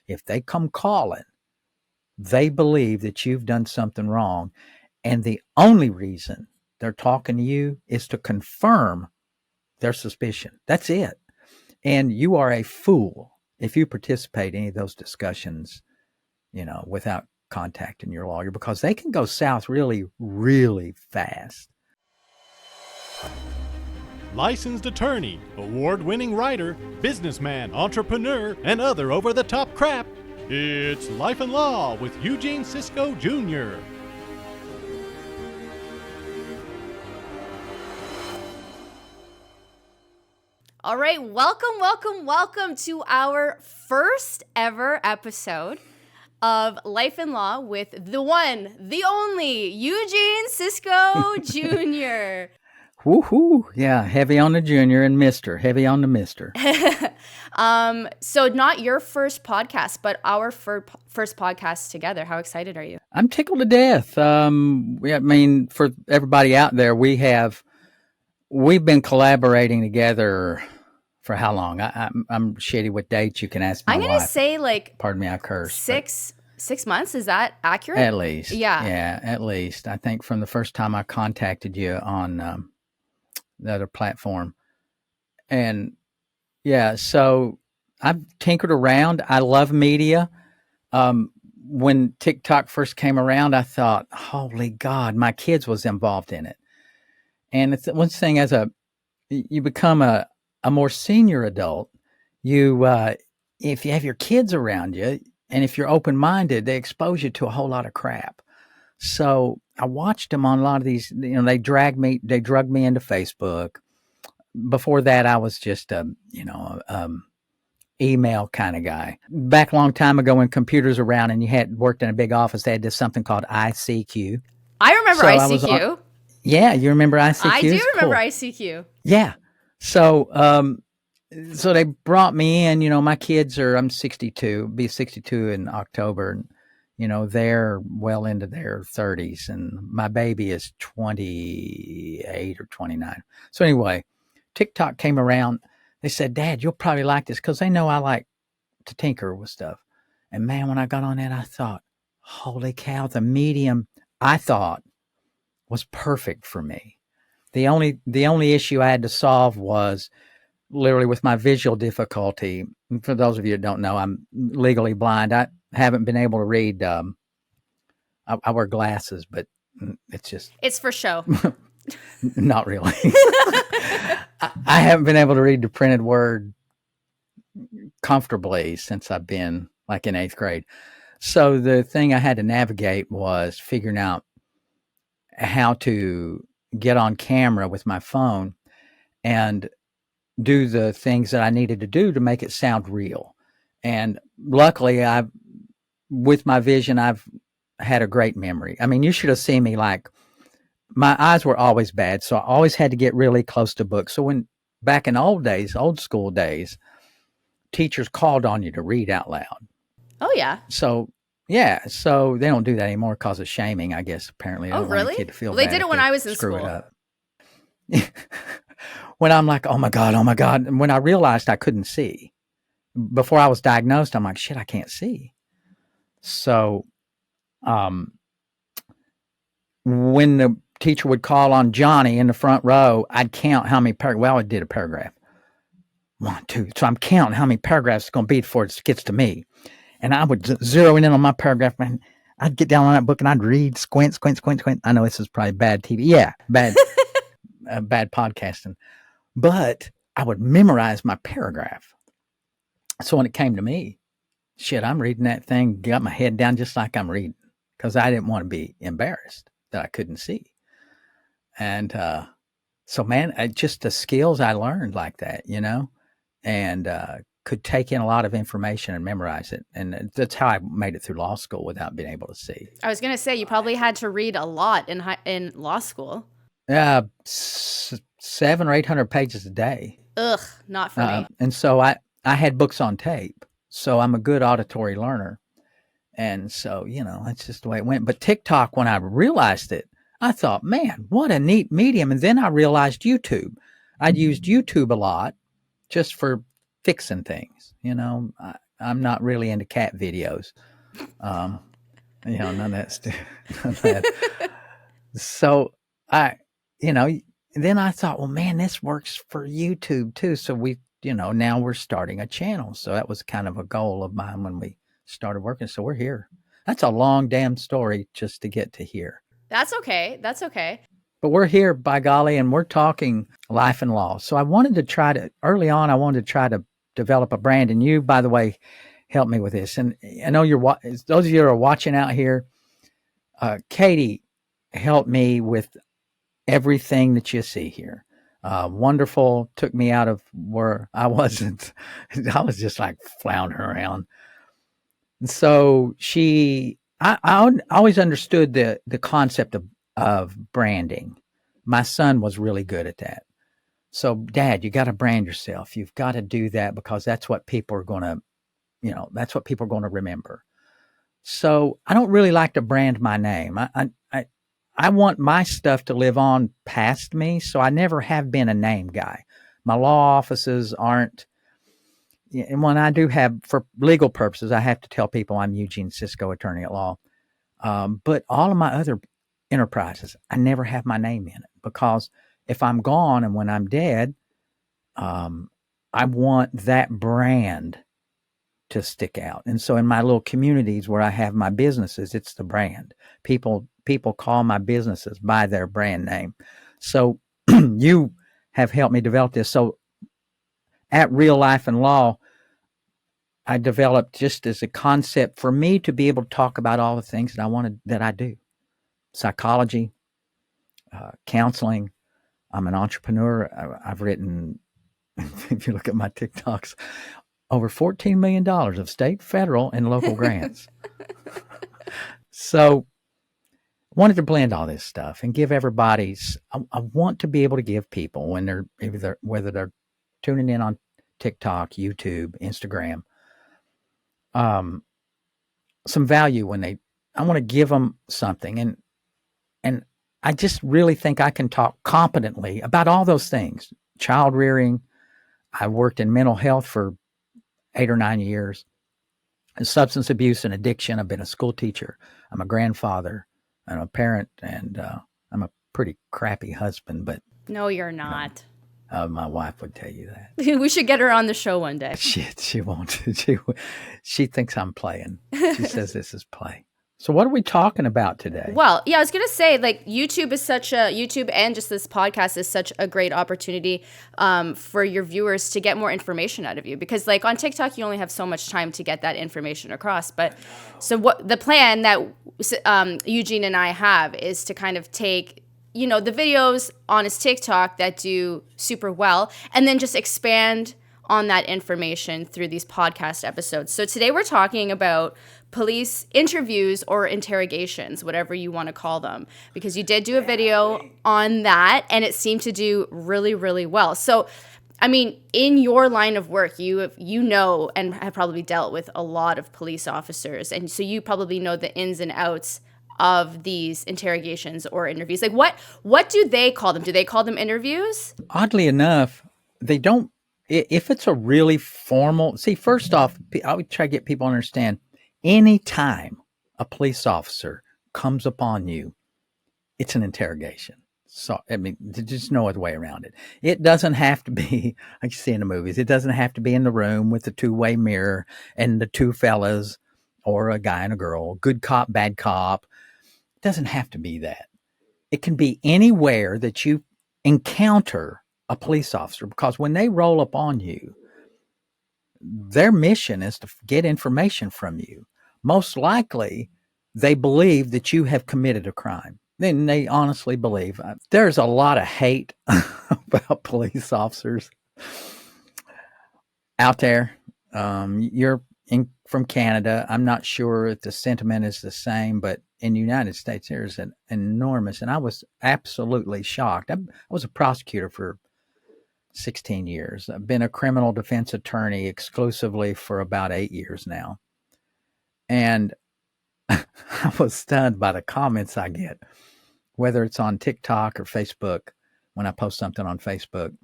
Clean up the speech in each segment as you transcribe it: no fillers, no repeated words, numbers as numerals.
If they come calling, they believe that you've done something wrong. And the only reason they're talking to you is to confirm their suspicion. That's it. And you are a fool if you participate in any of those discussions, without contacting your lawyer, because they can go south really, really fast. Licensed attorney, award-winning writer, businessman, entrepreneur, and other over-the-top crap. It's Life and Law with Eugene Cisco Jr. All right, welcome to our first ever episode of Life and Law with the one, the only, Eugene Cisco Jr. Woohoo! Yeah, heavy on the junior and Mister. Heavy on the Mister. So not your first podcast, but our first podcast together. How excited are you? I'm tickled to death. For everybody out there, we've been collaborating together for how long? I'm shitty with dates. You can ask my wife. I'm gonna say pardon me, I curse. Six months. Is that accurate? At least. Yeah, at least. I think from the first time I contacted you on the other platform. And yeah, so I've tinkered around. I love media. When TikTok first came around, I thought, holy God, my kids was involved in it. And it's one thing, you become a more senior adult, if you have your kids around you, and if you're open-minded, they expose you to a whole lot of crap. So I watched them on a lot of these, they drugged me into Facebook. Before that, I was just email kind of guy. Back a long time ago when computers were around and you had worked in a big office, they had this something called ICQ. I remember ICQ. Yeah, you remember ICQ? I do remember ICQ. Yeah. So they brought me in, my kids I'm 62, be 62 in October. And, they're well into their 30s and my baby is 28 or 29. So anyway, TikTok came around. They said, Dad, you'll probably like this because they know I like to tinker with stuff. And man, when I got on that, I thought, holy cow, the medium I thought was perfect for me. The only issue I had to solve was literally with my visual difficulty. For those of you that don't know, I'm legally blind. I haven't been able to read. I wear glasses, but it's for show. Not really. I haven't been able to read the printed word comfortably since I've been in 8th grade. So the thing I had to navigate was figuring out how to get on camera with my phone and do the things that I needed to do to make it sound real. And luckily, with my vision, I've had a great memory. I mean, you should have seen me my eyes were always bad, so I always had to get really close to books. So when back in old school days, teachers called on you to read out loud. Oh, yeah. So they don't do that anymore because of shaming, I guess, apparently. Oh, really? Kid to feel they bad did it when I was in school. It up. When I'm like, oh my God. And when I realized I couldn't see, before I was diagnosed, I'm like, shit, I can't see. So when the teacher would call on Johnny in the front row, I'd count how many paragraphs. Well, I did a paragraph. 1, 2. So I'm counting how many paragraphs it's going to be before it gets to me. And I would zero in on my paragraph, man. I'd get down on that book and I'd read, squint. I know this is probably bad TV. Yeah, bad podcasting. But I would memorize my paragraph. So when it came to me, shit, I'm reading that thing, got my head down just like I'm reading because I didn't want to be embarrassed that I couldn't see. And so, man, just the skills I learned like that, and could take in a lot of information and memorize it. And that's how I made it through law school without being able to see. I was going to say, you probably had to read a lot in law school. 700 or 800 pages a day. Ugh, not for me. And so I had books on tape. So I'm a good auditory learner. And so, that's just the way it went. But TikTok, when I realized it, I thought, man, what a neat medium. And then I realized YouTube. I'd used YouTube a lot just for fixing things. I'm not really into cat videos. None of that. None of that. So I, you know, then I thought, well, man, this works for YouTube too. So now we're starting a channel. So that was kind of a goal of mine when we started working. So we're here. That's a long damn story just to get to here. That's okay. That's okay. But we're here, by golly, and we're talking life and law. So I wanted to try to develop a brand. And you, by the way, helped me with this. And I know those of you who are watching out here, Katie helped me with everything that you see here. Wonderful, took me out of where I wasn't. I was just like floundering around. And so I always understood the concept of branding. My son was really good at that. So, Dad, you got to brand yourself. You've got to do that because that's what people are going to, that's what people are going to remember. So I don't really like to brand my name. I want my stuff to live on past me. So I never have been a name guy. My law offices aren't, and when I do have, for legal purposes, I have to tell people I'm Eugene Cisco, attorney at law. But all of my other enterprises, I never have my name in it because if I'm gone and when I'm dead, I want that brand to stick out. And so in my little communities where I have my businesses, it's the brand. People call my businesses by their brand name. So you have helped me develop this. So at Real Life and Law, I developed just as a concept for me to be able to talk about all the things that I do. Psychology, counseling. I'm an entrepreneur. I've written, if you look at my TikToks, over $14 million of state, federal, and local grants. So I wanted to blend all this stuff and give I want to be able to give people whether they're tuning in on TikTok, YouTube, Instagram, some value I want to give them something. And I just really think I can talk competently about all those things. Child rearing. I worked in mental health for 8 or 9 years. Substance abuse and addiction. I've been a school teacher. I'm a grandfather. I'm a parent, and I'm a pretty crappy husband. But no, you're not. My wife would tell you that. We should get her on the show one day. She won't. She thinks I'm playing. She says this is play. So what are we talking about today? Well, yeah, I was going to say, like, YouTube and just this podcast is such a great opportunity for your viewers to get more information out of you. Because, like, on TikTok, you only have so much time to get that information across. But so what the plan that Eugene and I have is to kind of take, the videos on his TikTok that do super well and then just expand on that information through these podcast episodes. So today we're talking about police interviews or interrogations, whatever you want to call them, because you did do a video on that and it seemed to do really, really well. So, I mean, in your line of work, you know and have probably dealt with a lot of police officers. And so you probably know the ins and outs of these interrogations or interviews. Like what do they call them? Do they call them interviews? Oddly enough, they don't. If it's a really formal, first off, I would try to get people to understand, anytime a police officer comes upon you, it's an interrogation. So, I mean, there's just no other way around it. It doesn't have to be, like you see in the movies, it doesn't have to be in the room with the two-way mirror and the two fellas or a guy and a girl, good cop, bad cop. It doesn't have to be that. It can be anywhere that you encounter a police officer, because when they roll up on you, their mission is to get information from you. Most likely, they believe that you have committed a crime. Then they honestly believe. There's a lot of hate about police officers out there. You're from Canada. I'm not sure if the sentiment is the same, but in the United States, there's an enormous, and I was absolutely shocked. I was a prosecutor for 16 years. I've been a criminal defense attorney exclusively for about 8 years now. And I was stunned by the comments I get, whether it's on TikTok or Facebook, when I post something on Facebook,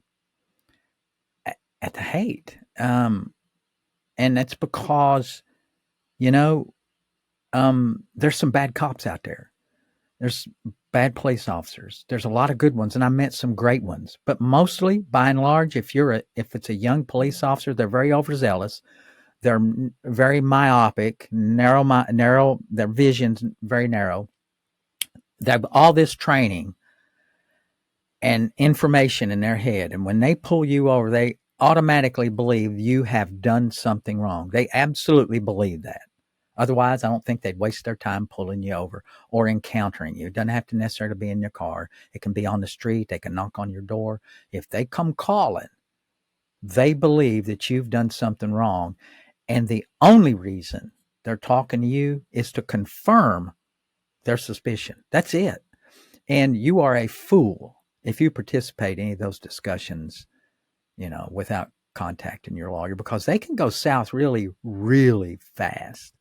at the hate. And that's because, there's some bad cops out there. There's bad police officers. There's a lot of good ones, and I met some great ones. But mostly, by and large, if it's a young police officer, they're very overzealous. They're very myopic, narrow. Their vision's very narrow. They have all this training and information in their head, and when they pull you over, they automatically believe you have done something wrong. They absolutely believe that. Otherwise, I don't think they'd waste their time pulling you over or encountering you. It doesn't have to necessarily be in your car. It can be on the street. They can knock on your door. If they come calling, they believe that you've done something wrong. And the only reason they're talking to you is to confirm their suspicion. That's it. And you are a fool if you participate in any of those discussions, without contacting your lawyer, because they can go south really, really fast.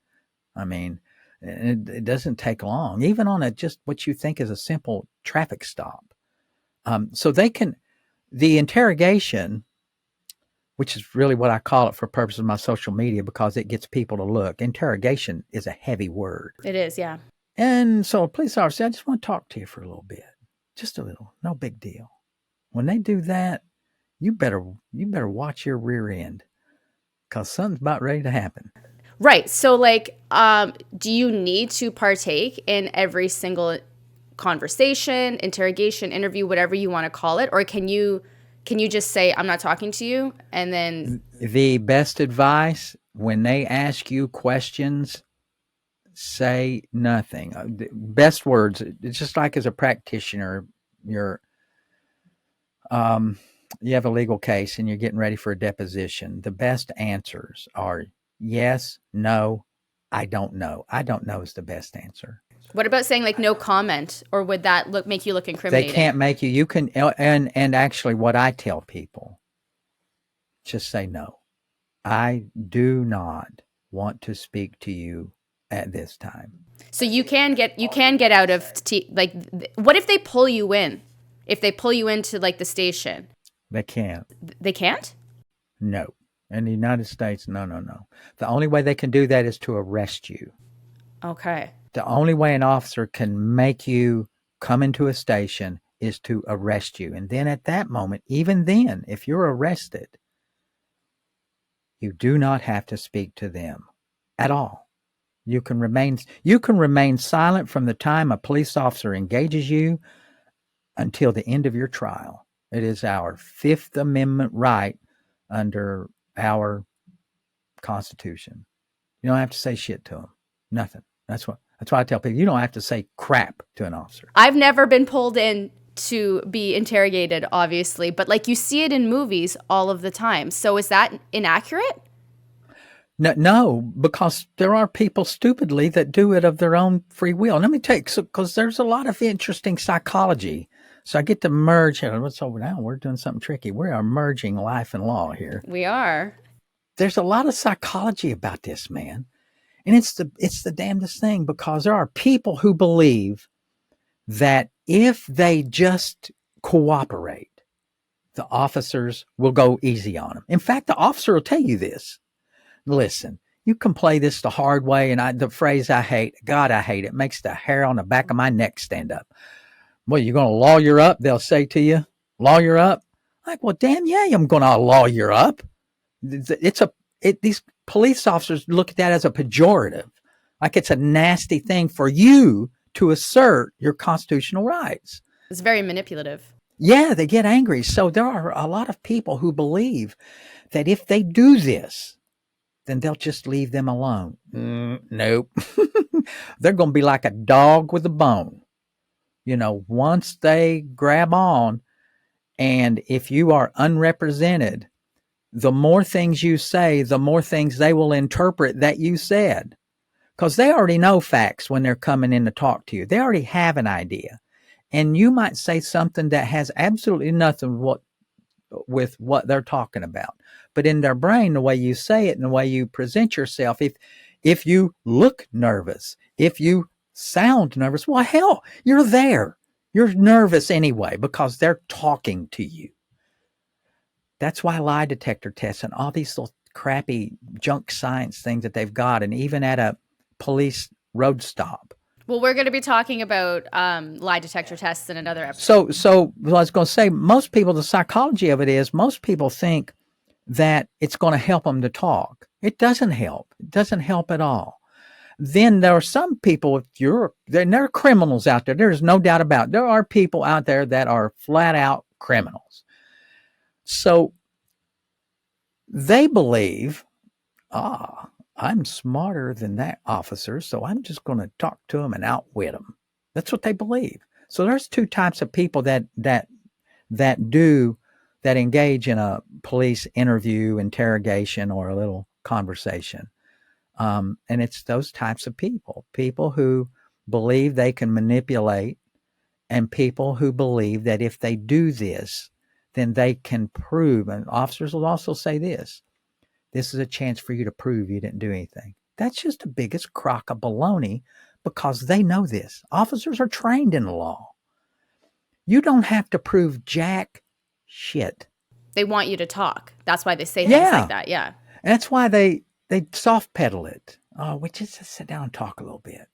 I mean, it doesn't take long, even on just what you think is a simple traffic stop. So the interrogation, which is really what I call it for purposes of my social media, because it gets people to look. Interrogation is a heavy word. It is, yeah. And so a police officer said, I just want to talk to you for a little bit. Just a little. No big deal. When they do that, you better watch your rear end, because something's about ready to happen. Right. So, do you need to partake in every single conversation, interrogation, interview, whatever you want to call it? Or can you just say, I'm not talking to you? And then the best advice, when they ask you questions, say nothing. The best words, it's just like as a practitioner, you have a legal case and you're getting ready for a deposition. The best answers are yes, no, I don't know. I don't know is the best answer. What about saying no comment, or would that make you look incriminating? They can't make you. You can, and actually, what I tell people, just say no. I do not want to speak to you at this time. So you can get out of what if they pull you in? If they pull you into the station, they can't. They can't? No. In the United States, no. The only way they can do that is to arrest you. Okay. The only way an officer can make you come into a station is to arrest you. And then at that moment, even then, if you're arrested, you do not have to speak to them at all. You can remain silent from the time a police officer engages you until the end of your trial. It is our Fifth Amendment right under our Constitution. You don't have to say shit to them. Nothing. That's why I tell people, you don't have to say crap to an officer. I've never been pulled in to be interrogated, obviously, but you see it in movies all of the time. So is that inaccurate? No, because there are people stupidly that do it of their own free will. Let me tell you, because there's a lot of interesting psychology. So I get to merge here. What's over now? We're doing something tricky. We are merging life and law here. We are. There's a lot of psychology about this, man. And it's the damnedest thing, because there are people who believe that if they just cooperate, the officers will go easy on them. In fact, the officer will tell you this. Listen, you can play this the hard way, and the phrase I hate, God, I hate it, makes the hair on the back of my neck stand up. Well, you're going to lawyer up, they'll say to you. Lawyer up? Well, damn, yeah, I'm going to lawyer up. These police officers look at that as a pejorative. It's a nasty thing for you to assert your constitutional rights. It's very manipulative. Yeah, they get angry. So there are a lot of people who believe that if they do this, then they'll just leave them alone. Nope. They're going to be like a dog with a bone. Once they grab on, and if you are unrepresented, the more things you say, the more things they will interpret that you said. Because they already know facts when they're coming in to talk to you. They already have an idea. And you might say something that has absolutely nothing with what they're talking about. But in their brain, the way you say it and the way you present yourself, if you look nervous, if you sound nervous, well, hell, you're there. You're nervous anyway because they're talking to you. That's why lie detector tests and all these little crappy junk science things that they've got, and even at a police road stop. Well, we're going to be talking about lie detector tests in another episode. So I was going to say, most people, the psychology of it is, most people think that it's going to help them to talk. It doesn't help. It doesn't help at all. Then there are some people, there are criminals out there. There's no doubt about it. There are people out there that are flat out criminals. So they believe, I'm smarter than that officer, so I'm just going to talk to him and outwit him. That's what they believe. So there's two types of people that engage in a police interview, interrogation, or a little conversation. And it's those types of people who believe they can manipulate, and people who believe that if they do this, then they can prove, and officers will also say this is a chance for you to prove you didn't do anything. That's just the biggest crock of baloney, because they know this. Officers are trained in the law. You don't have to prove jack shit. They want you to talk. That's why they say things like that. Yeah. And that's why they soft pedal it. Oh, we just sit down and talk a little bit.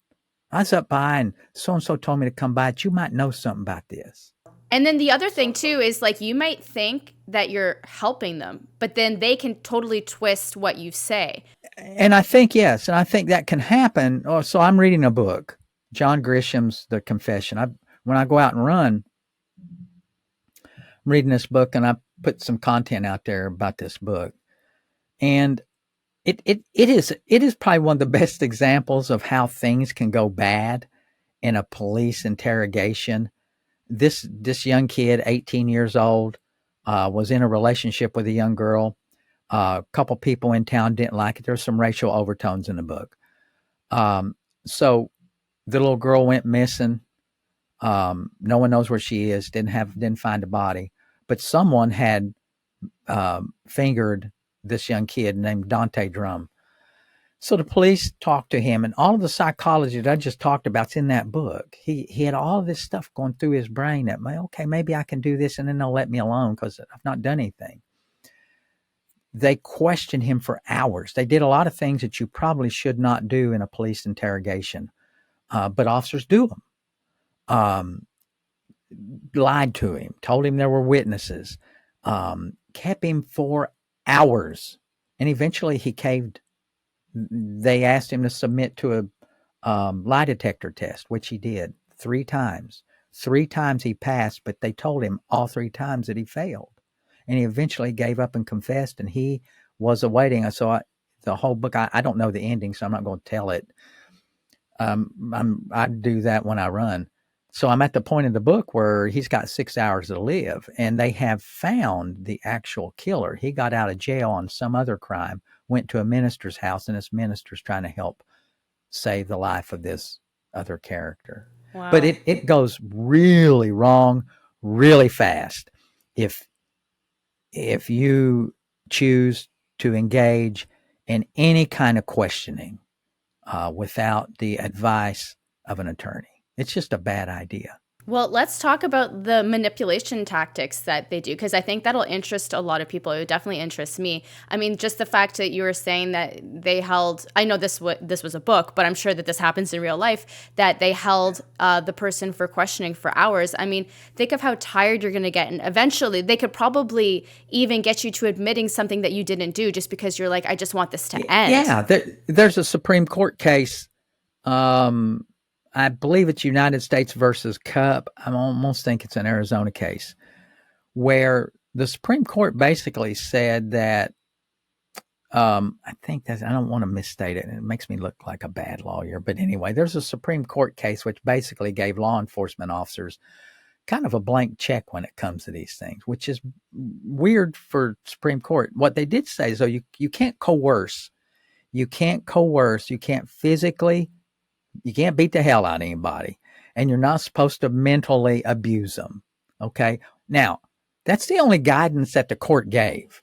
I was up by and so-and-so told me to come by. You might know something about this. And then the other thing too is, like, you might think that you're helping them, but then they can totally twist what you say. And I think, yes, and I think that can happen. Oh, so I'm reading a book, John Grisham's The Confession. When I go out and run, I'm reading this book, and I put some content out there about this book. And it is probably one of the best examples of how things can go bad in a police interrogation. This young kid, 18 years old, was in a relationship with a young girl. A couple people in town didn't like it. There's some racial overtones in the book. So the little girl went missing. No one knows where she is. Didn't find a body, but someone had fingered this young kid named Dante Drum. So the police talked to him, and all of the psychology that I just talked about is in that book. He had all of this stuff going through his brain that, okay, maybe I can do this, and then they'll let me alone because I've not done anything. They questioned him for hours. They did a lot of things that you probably should not do in a police interrogation, but officers do them. Lied to him, told him there were witnesses, kept him for hours, and eventually he caved. They asked him to submit to a lie detector test, which he did 3 times. 3 times he passed, but they told him all 3 times that he failed. And he eventually gave up and confessed, and he was awaiting. The whole book, I don't know the ending, so I'm not going to tell it. I do that when I run. So I'm at the point in the book where he's got 6 hours to live, and they have found the actual killer. He got out of jail on some other crime, went to a minister's house, and this minister's trying to help save the life of this other character. Wow. But it goes really wrong really fast if you choose to engage in any kind of questioning without the advice of an attorney. It's just a bad idea. Well, let's talk about the manipulation tactics that they do, because I think that'll interest a lot of people. It would definitely interest me. I mean, just the fact that you were saying that they held, I know this was a book, but I'm sure that this happens in real life, that they held the person for questioning for hours. I mean, think of how tired you're going to get. And eventually they could probably even get you to admitting something that you didn't do just because you're like, I just want this to end. Yeah, there's a Supreme Court case. I believe it's United States versus Cup. I almost think it's an Arizona case where the Supreme Court basically said that, I don't want to misstate it. It makes me look like a bad lawyer. But anyway, there's a Supreme Court case which basically gave law enforcement officers kind of a blank check when it comes to these things, which is weird for Supreme Court. What they did say is, you can't coerce. You can't physically. You can't beat the hell out of anybody, and you're not supposed to mentally abuse them. Okay. Now, that's the only guidance that the court gave.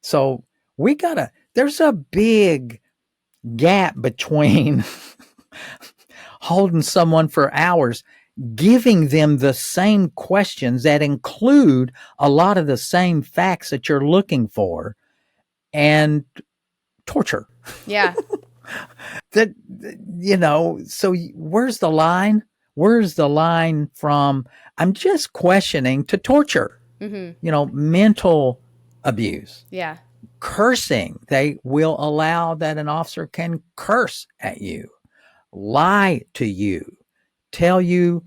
So there's a big gap between holding someone for hours, giving them the same questions that include a lot of the same facts that you're looking for, and torture. Yeah. That, so where's the line? Where's the line from I'm just questioning to torture? Mental abuse, Yeah. cursing. They will allow that an officer can curse at you, lie to you, tell you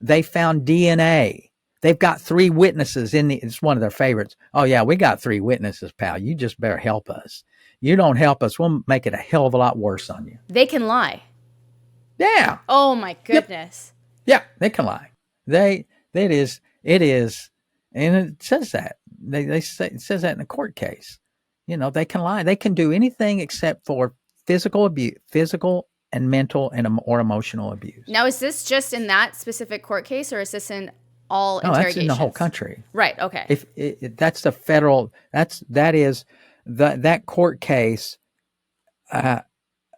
they found DNA. They've got 3 witnesses it's one of their favorites. Oh yeah, we got 3 witnesses, pal. You just better help us. You don't help us, we'll make it a hell of a lot worse on you. They can lie. Yeah. Oh my goodness. Yeah, they can lie. It is, and it says that. They say it says that in a court case. They can lie. They can do anything except for physical and mental or emotional abuse. Now, is this just in that specific court case, or is this in all No, interrogations? that's in the whole country. Right. Okay. If that's the federal, that court case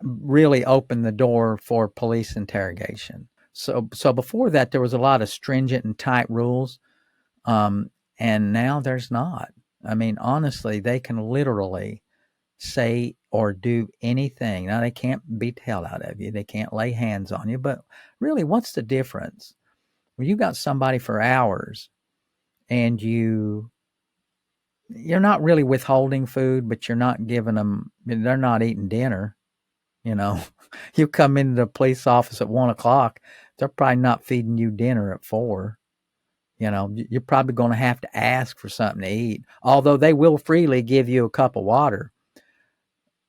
really opened the door for police interrogation. So before that, there was a lot of stringent and tight rules, and now there's not. I mean, honestly, they can literally say or do anything. Now, they can't beat the hell out of you. They can't lay hands on you. But really, what's the difference? When you got somebody for hours and you're not really withholding food, but you're not giving them, they're not eating dinner. You come into the police office at 1:00, they're probably not feeding you dinner at 4. You're probably going to have to ask for something to eat, although they will freely give you a cup of water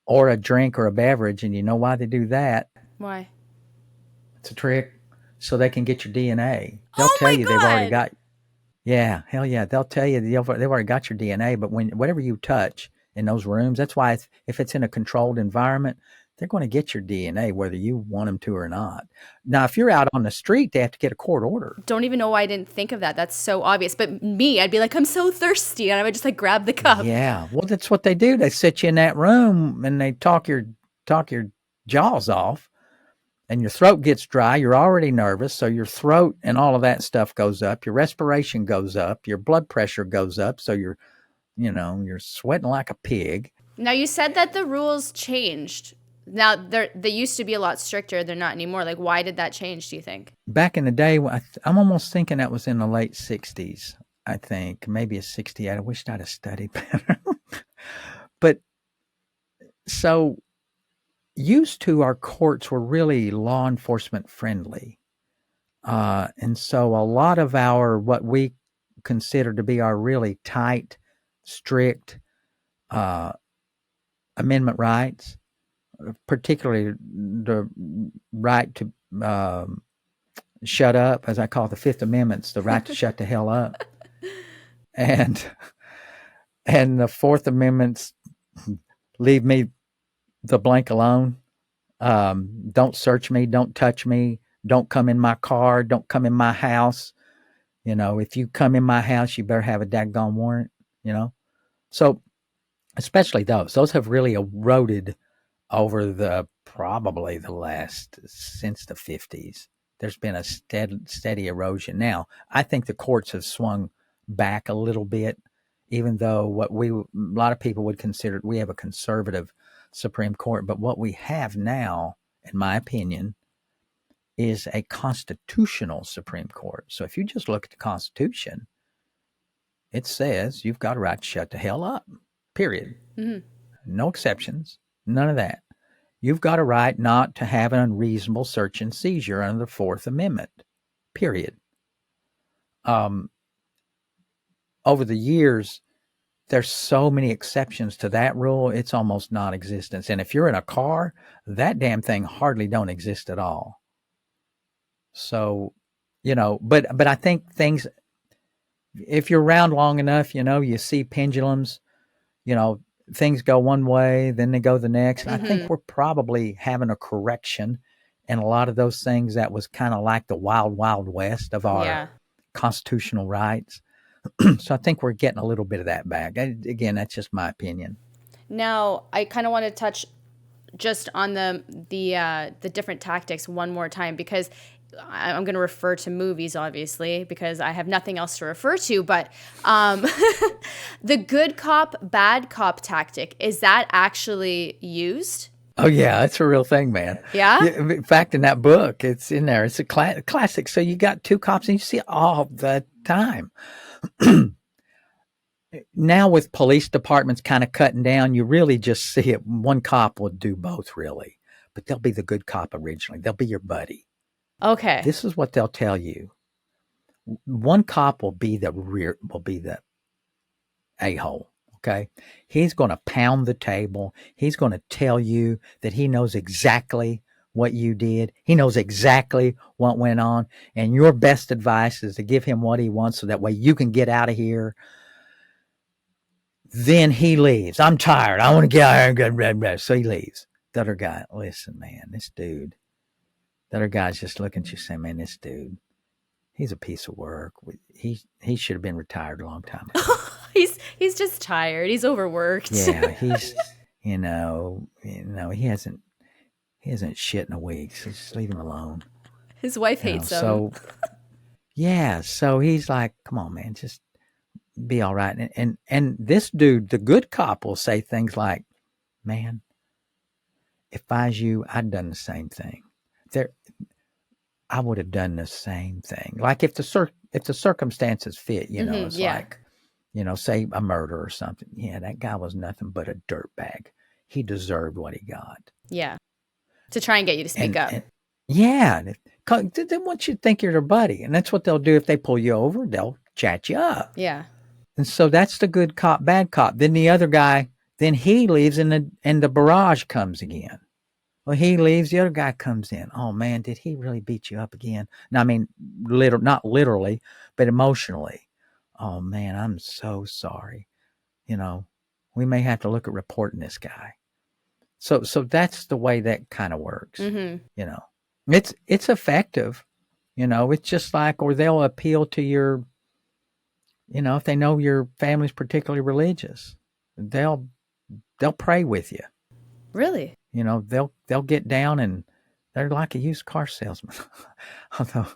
or a drink or a beverage. And you know why they do that? Why? It's a trick so they can get your DNA. They'll Oh tell my you they've already God. got. Yeah, hell yeah. They'll tell you they've already got your DNA, but whatever you touch in those rooms, that's why if it's in a controlled environment, they're going to get your DNA whether you want them to or not. Now, if you're out on the street, they have to get a court order. Don't even know why I didn't think of that. That's so obvious. But me, I'd be like, I'm so thirsty, and I would just grab the cup. Yeah, well, that's what they do. They sit you in that room and they talk your jaws off, and your throat gets dry. You're already nervous, so your throat and all of that stuff goes up. Your respiration goes up. Your blood pressure goes up. So you're sweating like a pig. Now, you said that the rules changed. Now, they used to be a lot stricter. They're not anymore. Why did that change, do you think? Back in the day, I'm almost thinking that was in the late 60s, I think. Maybe a 68. I wished I'd have studied better. But so used to, our courts were really law enforcement friendly. And so a lot of what we consider to be our really tight, strict amendment rights, particularly the right to shut up, as I call the Fifth Amendment's the right to shut the hell up, and the Fourth Amendment's leave me the blank alone. Don't search me, don't touch me, don't come in my car, don't come in my house. If you come in my house, you better have a daggone warrant. So especially those have really eroded over probably the last, since the 50s. There's been a steady erosion. Now, I think the courts have swung back a little bit, even though a lot of people would consider, we have a conservative Supreme Court, but what we have now, in my opinion, is a constitutional Supreme Court. So if you just look at the Constitution, it says you've got a right to shut the hell up, period. Mm-hmm. No exceptions, none of that. You've got a right not to have an unreasonable search and seizure under the Fourth Amendment, period. Over the years, there's so many exceptions to that rule, it's almost non-existent. And if you're in a car, that damn thing hardly don't exist at all. So, but I think things, if you're around long enough, you see pendulums, things go one way, then they go the next. And I think we're probably having a correction in a lot of those things that was kind of like the wild, wild west of our constitutional rights. So I think we're getting a little bit of that back. Again, that's just my opinion. Now, I kind of want to touch just on the different tactics one more time, because I'm going to refer to movies, obviously, because I have nothing else to refer to. But the good cop, bad cop tactic, is that actually used? Oh yeah, it's a real thing, man. Yeah? In fact, in that book, it's in there. It's a classic. So you got two cops, and you see it all the time. Now with police departments kind of cutting down, you really just see it. One cop will do both, really, but they'll be the good cop originally. They'll be your buddy. Okay. This is what they'll tell you. One cop will be the a-hole. Okay. He's going to pound the table. He's going to tell you that he knows exactly what you did. He knows exactly what went on. And your best advice is to give him what he wants so that way you can get out of here. Then he leaves. I'm tired. I want to get out of here. So he leaves. The other guy, listen, man, this dude. The other guy's just looking at you saying, man, this dude, he's a piece of work. He should have been retired a long time ago. He's just tired. He's overworked. Yeah, he's he hasn't shit in a week. So just leave him alone. His wife hates him. So yeah, so he's like, come on, man, just be all right. And this dude, the good cop, will say things like, man, if I was you, I'd done the same thing. I would have done the same thing. Like if the circumstances fit, it's like, say a murder or something. Yeah, that guy was nothing but a dirtbag. He deserved what he got. Yeah. To try and get you to speak up. Yeah. They want you to think you're their buddy. And that's what they'll do if they pull you over. They'll chat you up. Yeah. And so that's the good cop, bad cop. Then the other guy, then he leaves and the barrage comes again. Well, he leaves, the other guy comes in. Oh man, did he really beat you up again? No, I mean, not literally, but emotionally. Oh man, I'm so sorry. We may have to look at reporting this guy. So that's the way that kind of works. Mm-hmm. It's effective. It's just like, or they'll appeal to your, if they know your family's particularly religious, they'll pray with you. Really? They'll get down and they're like a used car salesman. Although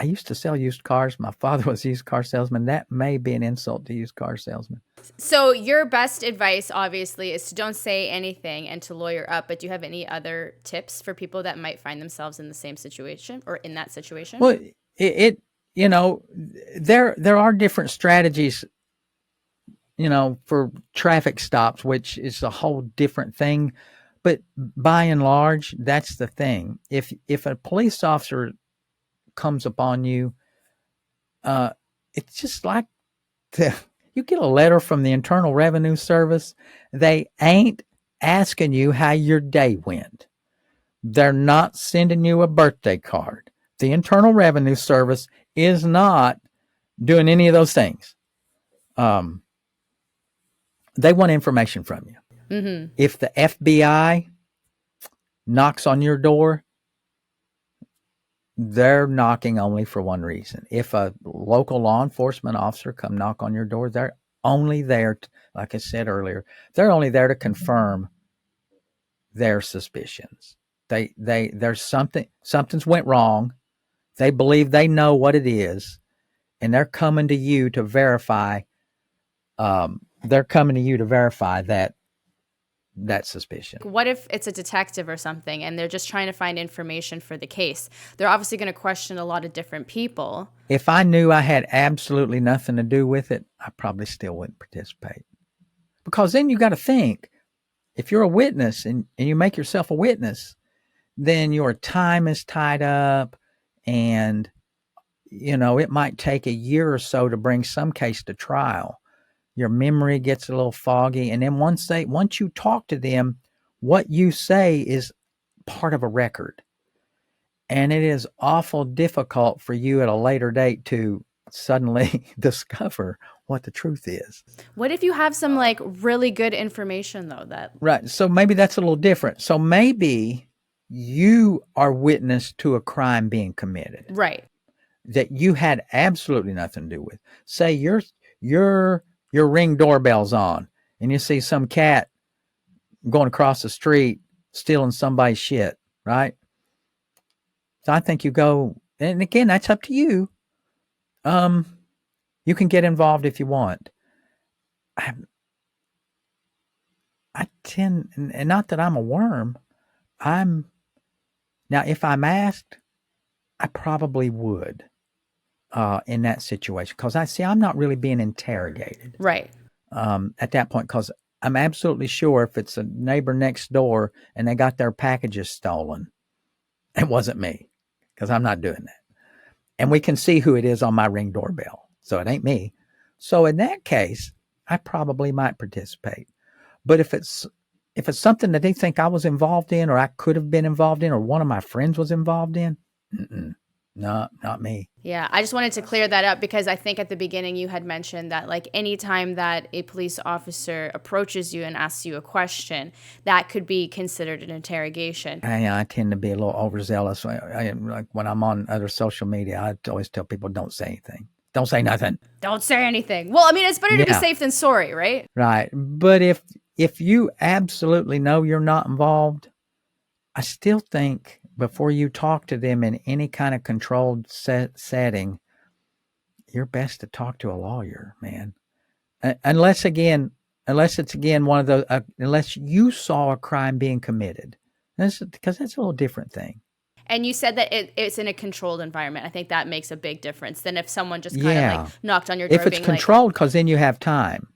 I used to sell used cars. My father was a used car salesman. That may be an insult to used car salesman. So your best advice, obviously, is to don't say anything and to lawyer up. But do you have any other tips for people that might find themselves in the same situation or in that situation? Well, there are different strategies, for traffic stops, which is a whole different thing. But by and large, that's the thing. If a police officer comes upon you, it's just like you get a letter from the Internal Revenue Service. They ain't asking you how your day went. They're not sending you a birthday card. The Internal Revenue Service is not doing any of those things. They want information from you. Mm-hmm. If the FBI knocks on your door, they're knocking only for one reason. If a local law enforcement officer come knock on your door, they're only there, like I said earlier, they're only there to confirm their suspicions. There's something's went wrong. They believe they know what it is, and they're coming to you to verify. That suspicion. What if it's a detective or something and they're just trying to find information for the case? They're obviously going to question a lot of different people. If I knew I had absolutely nothing to do with it, I probably still wouldn't participate. Because then you got to think, if you're a witness and you make yourself a witness, then your time is tied up and, it might take a year or so to bring some case to trial. Your memory gets a little foggy. And then once you talk to them, what you say is part of a record. And it is awful difficult for you at a later date to suddenly discover what the truth is. What if you have some really good information though Right. So maybe that's a little different. So maybe you are witness to a crime being committed. Right. That you had absolutely nothing to do with. Say your Ring doorbell's on and you see some cat going across the street stealing somebody's shit, right? So I think you go, and again, that's up to you. You can get involved if you want. I, I tend, and not that I'm a worm. I'm now, if I'm asked, I probably would in that situation because I'm not really being interrogated Right. at that point because I'm absolutely sure if it's a neighbor next door and they got their packages stolen, it wasn't me because I'm not doing that. And we can see who it is on my Ring doorbell. So it ain't me. So in that case, I probably might participate. But if it's something that they think I was involved in or I could have been involved in or one of my friends was involved in, no, not me. Yeah, I just wanted to clear that up because I think at the beginning you had mentioned that like anytime that a police officer approaches you and asks you a question, that could be considered an interrogation. I tend to be a little overzealous. Like when I'm on other social media, I always tell people don't say anything. Don't say nothing. Don't say anything. Well, I mean, it's better to be Yeah. safe than sorry, right? Right. But if you absolutely know you're not involved, I still think before you talk to them in any kind of controlled setting, you're best to talk to a lawyer, man. Unless it's again one of those, unless you saw a crime being committed, because that's a little different thing. And you said that it's in a controlled environment. I think that makes a big difference than if someone just kind of like knocked on your door. If it's controlled, because then you have time.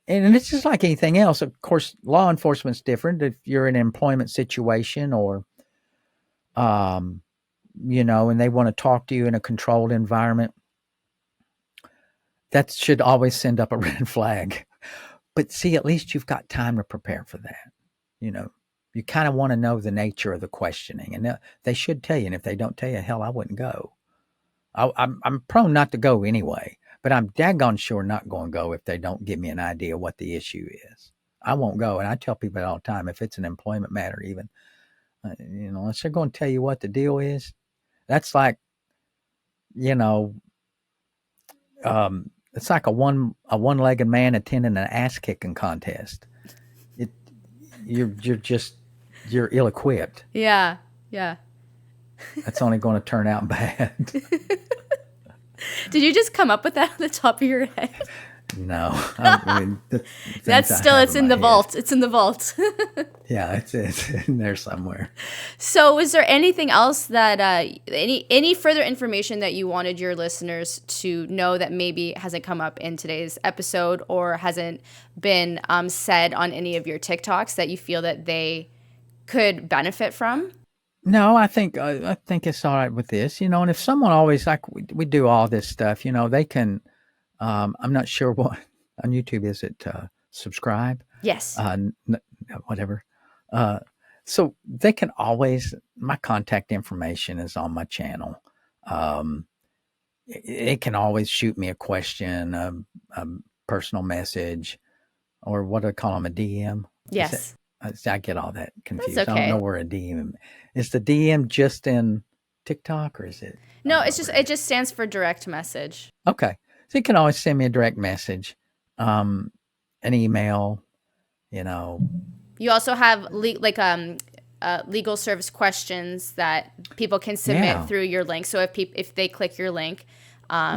And it's just like anything else. Of course, law enforcement's different if you're in an employment situation or, and they want to talk to you in a controlled environment. That should always send up a red flag. But see, at least you've got time to prepare for that. You kind of want to know the nature of the questioning. And they should tell you. And if they don't tell you, hell, I wouldn't go. I'm prone not to go anyway. But I'm daggone sure not going to go if they don't give me an idea what the issue is. I won't go. And I tell people all the time, if it's an employment matter even, unless they're going to tell you what the deal is, that's like, it's like a one-legged man attending an ass-kicking contest. You're ill-equipped. Yeah. That's only going to turn out bad. Did you just come up with that on the top of your head? No. It's in the vault. It's in the vault. Yeah, it's in there somewhere. So is there anything else that, any further information that you wanted your listeners to know that maybe hasn't come up in today's episode or hasn't been said on any of your TikToks that you feel that they could benefit from? No, I think it's all right with this, and if someone always like we do all this stuff, they can. I'm not sure what on YouTube is it subscribe. Yes. Whatever. So they can always. My contact information is on my channel. It can always shoot me a question, a personal message, or what do I call them, a DM? Yes. I get all that confused. That's okay. I don't know where a DM is. The DM just in TikTok or is it? No, it just stands for direct message. Okay, so you can always send me a direct message, an email. You also have legal service questions that people can submit through your link. So if they click your link.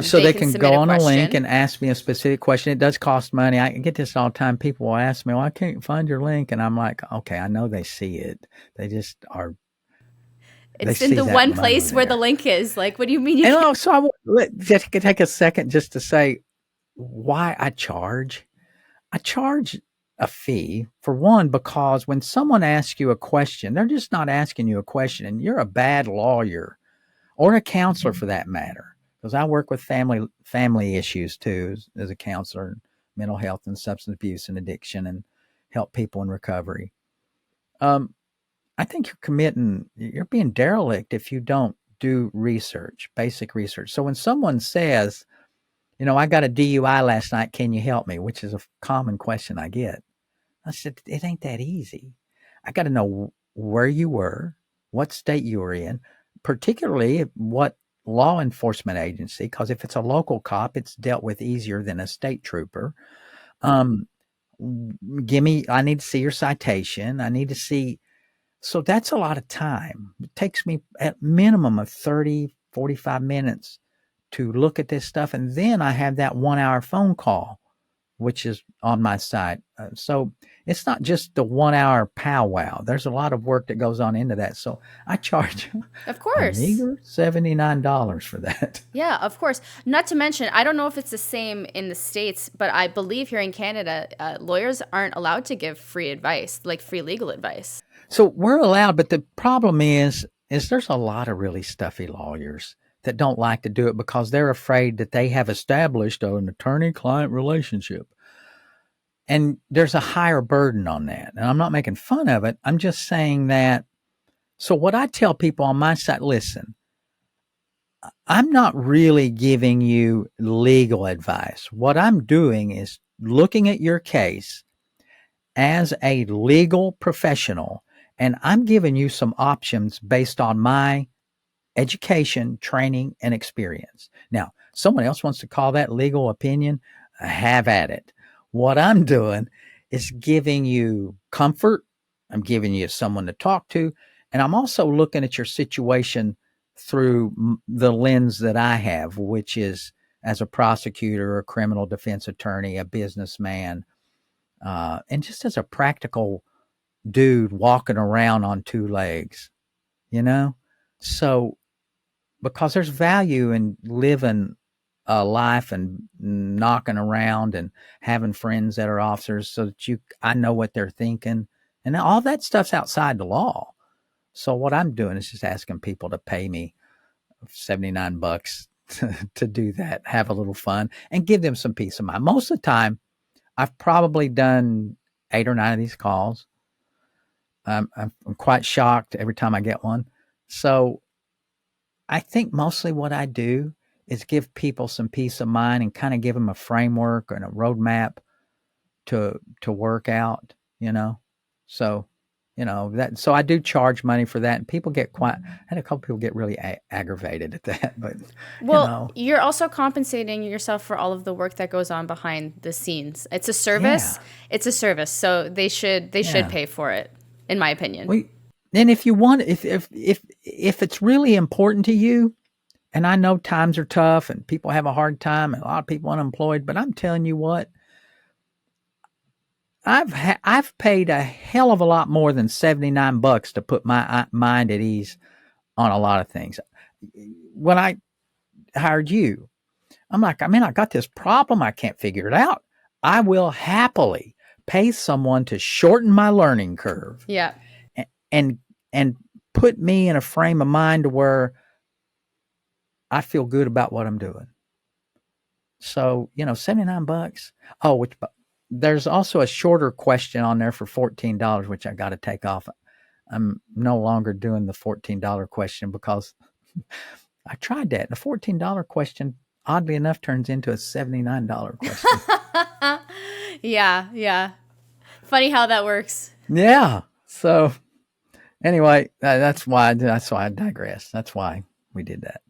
So they can go on a link and ask me a specific question. It does cost money. I get this all the time. People will ask me, well, I can't find your link. And I'm like, okay, I know they see it. They just are. It's in the one place where the link is. Like, what do you mean? So I just take a second just to say why I charge. I charge a fee for one, because when someone asks you a question, they're just not asking you a question. And you're a bad lawyer or a counselor for that matter. Because I work with family issues too, as a counselor, mental health and substance abuse and addiction, and help people in recovery. I think you're being derelict if you don't do research, basic research. So when someone says, I got a DUI last night, can you help me? Which is a common question I get. I said, it ain't that easy. I got to know where you were, what state you were in, particularly what law enforcement agency, because if it's a local cop, it's dealt with easier than a state trooper. I need to see your citation. I need to see. So that's a lot of time. It takes me at minimum of 30, 45 minutes to look at this stuff. And then I have that 1 hour phone call, which is on my site. So it's not just the 1 hour powwow. There's a lot of work that goes on into that. So I charge Of a course. meager $79 for that. Yeah, of course. Not to mention, I don't know if it's the same in the States, but I believe here in Canada, lawyers aren't allowed to give free advice, like free legal advice. So we're allowed, but the problem is there's a lot of really stuffy lawyers that don't like to do it because they're afraid that they have established an attorney-client relationship. And there's a higher burden on that. And I'm not making fun of it. I'm just saying that. So what I tell people on my site, listen, I'm not really giving you legal advice. What I'm doing is looking at your case as a legal professional, and I'm giving you some options based on my education, training, and experience. Now, someone else wants to call that legal opinion, have at it. What I'm doing is giving you comfort. I'm giving you someone to talk to. And I'm also looking at your situation through the lens that I have, which is as a prosecutor, a criminal defense attorney, a businessman, and just as a practical dude walking around on two legs, you know? So, because there's value in living a life and knocking around and having friends that are officers so that I know what they're thinking. And all that stuff's outside the law. So what I'm doing is just asking people to pay me $79 to do that, have a little fun and give them some peace of mind. Most of the time, I've probably done 8 or 9 of these calls. I'm quite shocked every time I get one. So I think mostly what I do is give people some peace of mind and kind of give them a framework and a roadmap to work out, you know. So, that. So I do charge money for that, and people get quite. I had a couple people get really aggravated at that, but Well, you're also compensating yourself for all of the work that goes on behind the scenes. It's a service. yeah, It's a service, so they should yeah. pay for it, in my opinion. We and if you want, if it's really important to you, and I know times are tough and people have a hard time, and a lot of people unemployed, but I'm telling you what, I've paid a hell of a lot more than $79 to put my mind at ease on a lot of things. When I hired you, I'm like, I mean, I got this problem, I can't figure it out. I will happily pay someone to shorten my learning curve Yeah. and and put me in a frame of mind to where I feel good about what I'm doing. So, $79. Oh, there's also a shorter question on there for $14, which I got to take off. I'm no longer doing the $14 question because I tried that. The $14 question, oddly enough, turns into a $79 question. Yeah, yeah. Funny how that works. Yeah. So anyway, that's why I digress. That's why we did that.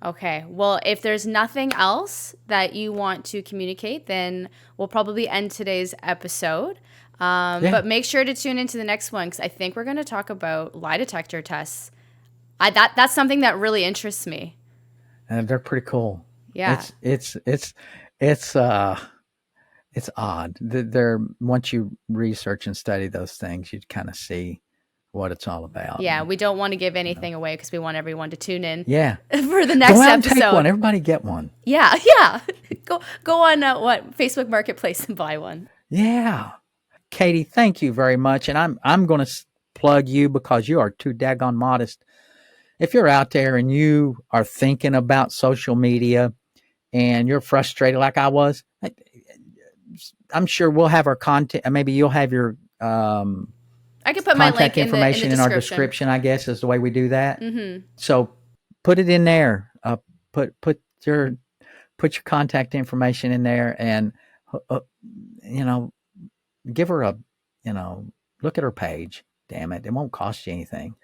Okay. Well, if there's nothing else that you want to communicate, then we'll probably end today's episode. Yeah. But make sure to tune into the next one because I think we're going to talk about lie detector tests. That's something that really interests me. And they're pretty cool. Yeah. It's odd. They're once you research and study those things, you kind of see what it's all about. Yeah, we don't want to give anything away because we want everyone to tune in Yeah. for the next Go out and episode. take one. Everybody get one. Yeah, yeah. Go on Facebook Marketplace and buy one. Yeah. Katie, thank you very much. And I'm going to plug you because you are too daggone modest. If you're out there and you are thinking about social media and you're frustrated like I was, I'm sure we'll have our content. Maybe you'll have your I can put my link contact in the information in our description. description, I guess, is the way we do that. Mm-hmm. So put it in there. Put your contact information in there, and give her a look at her page. Damn it, it won't cost you anything.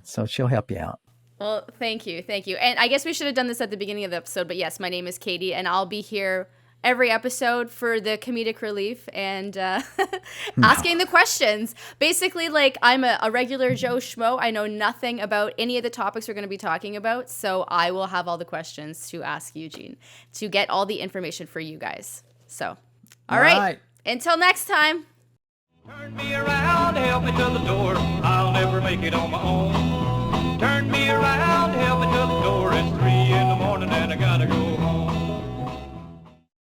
So she'll help you out. Well, thank you. And I guess we should have done this at the beginning of the episode, but yes, my name is Katie, and I'll be here every episode for the comedic relief and asking the questions. Basically, like, I'm a regular Joe Schmo. I know nothing about any of the topics we're going to be talking about, so I will have all the questions to ask Eugene to get all the information for you guys. So, all right. Until next time. Turn me around, help me to the door. I'll never make it on my own.